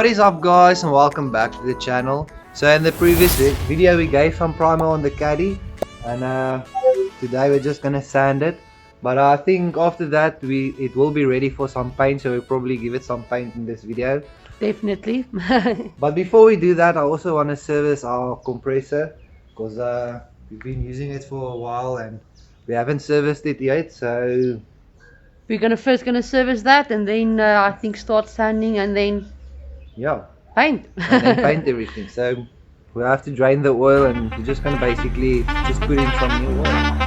is up guys, and welcome back to the channel. So in the previous video we gave some primer on the Caddy, and today we're just gonna sand it. But I think after that it will be ready for some paint, so we'll probably give it some paint in this video. Definitely. But before we do that, I also want to service our compressor, because we've been using it for a while and we haven't serviced it yet. So We're first gonna service that, and then I think start sanding, and then yeah, paint. and then paint everything. So we have to drain the oil, and we're just gonna basically just put in some new oil.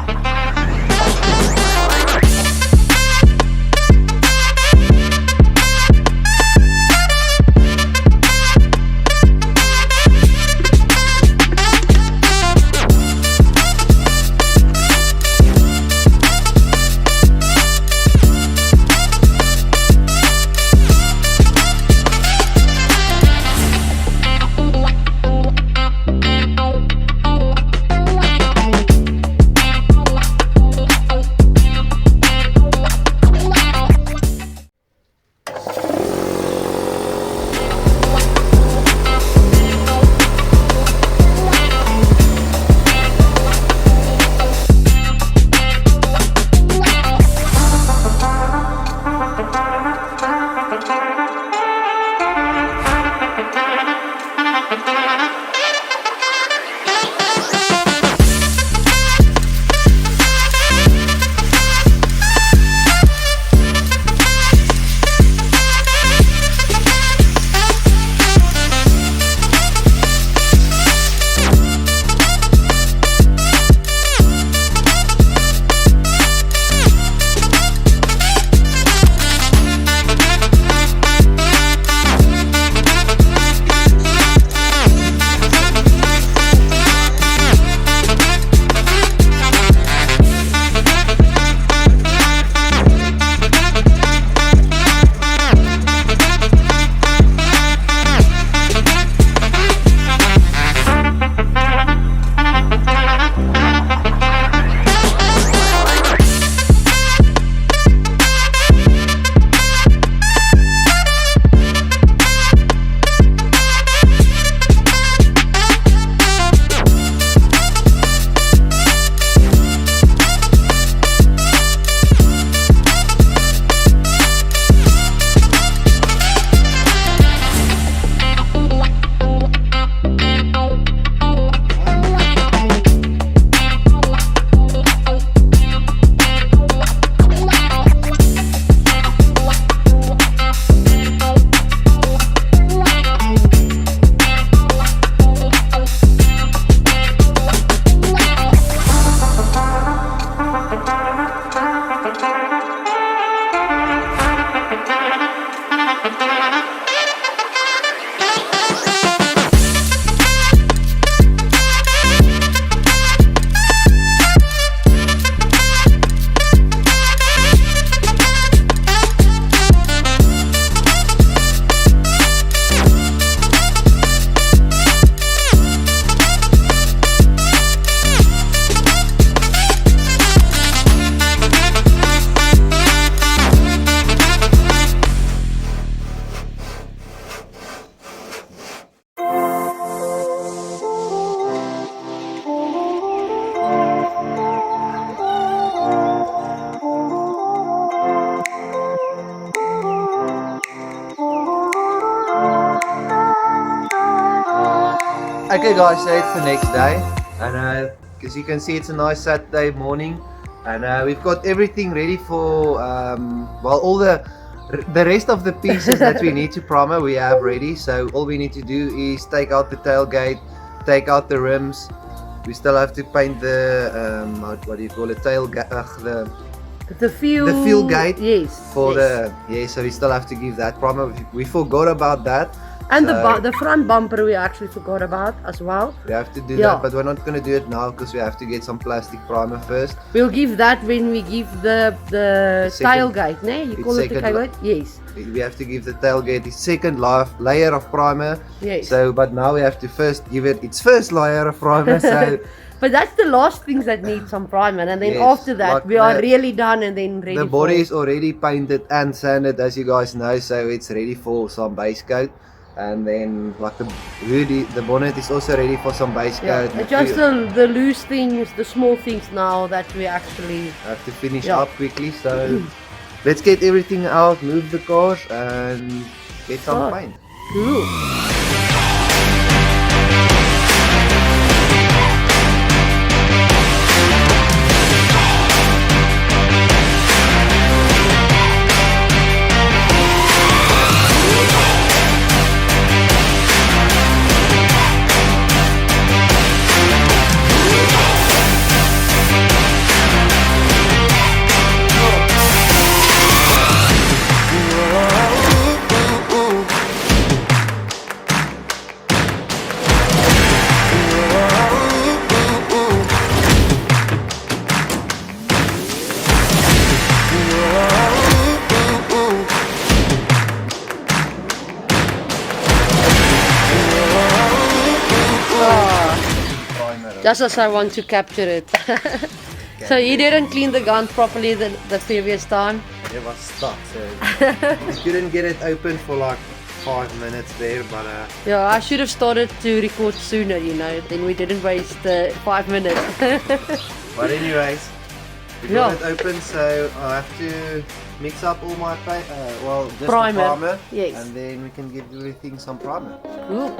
Okay guys, so it's the next day, and as you can see, it's a nice Saturday morning, and we've got everything ready for well, all the rest of the pieces that we need to primer we have ready. So all we need to do is take out the tailgate, take out the rims. We still have to paint the what do you call it, the fuel gate. Yes. For yes. So we still have to give that primer. We forgot about that. And so the front bumper we actually forgot about as well. We have to do that, but we're not going to do it now because we have to get some plastic primer first. We'll give that when we give the tailgate, ne? You call it the tailgate? Yes. We have to give the tailgate its second layer of primer. Yes. So, but now we have to first give it its first layer of primer. So But that's the last things that need some primer, and then yes, after that like we are really done and then ready. The body is already painted and sanded, as you guys know, so it's ready for some base coat. and then like the hood, the bonnet is also ready for some base coat. It's just the loose things, the small things now that we actually have to finish up quickly. So let's get everything out, move the cars, and get some paint. Cool. Just as I want to capture it. So he didn't clean the gun properly the previous time. It was stuck, so I couldn't get it open for like 5 minutes there, but yeah, I should have started to record sooner, you know, then we didn't waste 5 minutes. But anyways, we got it open, so I have to mix up all my just the primer, yes, and then we can give everything some primer. Cool.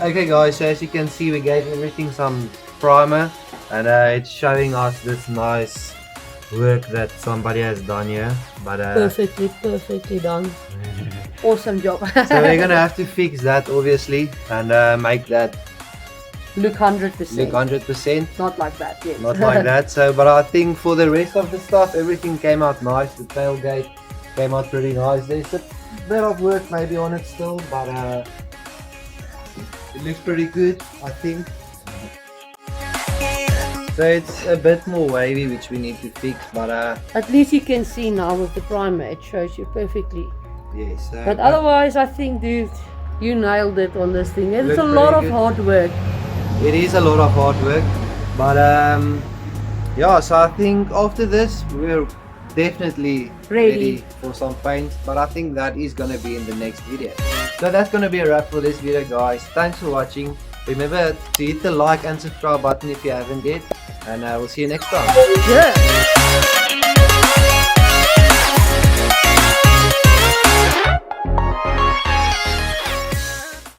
Okay guys, so as you can see we gave everything some primer, and it's showing us this nice work that somebody has done here. But perfectly done. Awesome job. So we're gonna have to fix that obviously, and make that look 100%. Look 100%. Not like that, yes. Not like that. So, but I think for the rest of the stuff, everything came out nice. The tailgate came out pretty nice. There's a bit of work maybe on it still, but it looks pretty good, I think. So it's a bit more wavy, which we need to fix, but at least you can see now with the primer, it shows you perfectly. Yes. But otherwise, I think, dude, you nailed it on this thing. It's a lot of hard work. It is a lot of hard work, but yeah. So I think after this, we're definitely ready for some paint. But I think that is gonna be in the next video. So that's gonna be a wrap for this video, guys. Thanks for watching. Remember to hit the like and subscribe button if you haven't yet, and we'll see you next time. Yeah.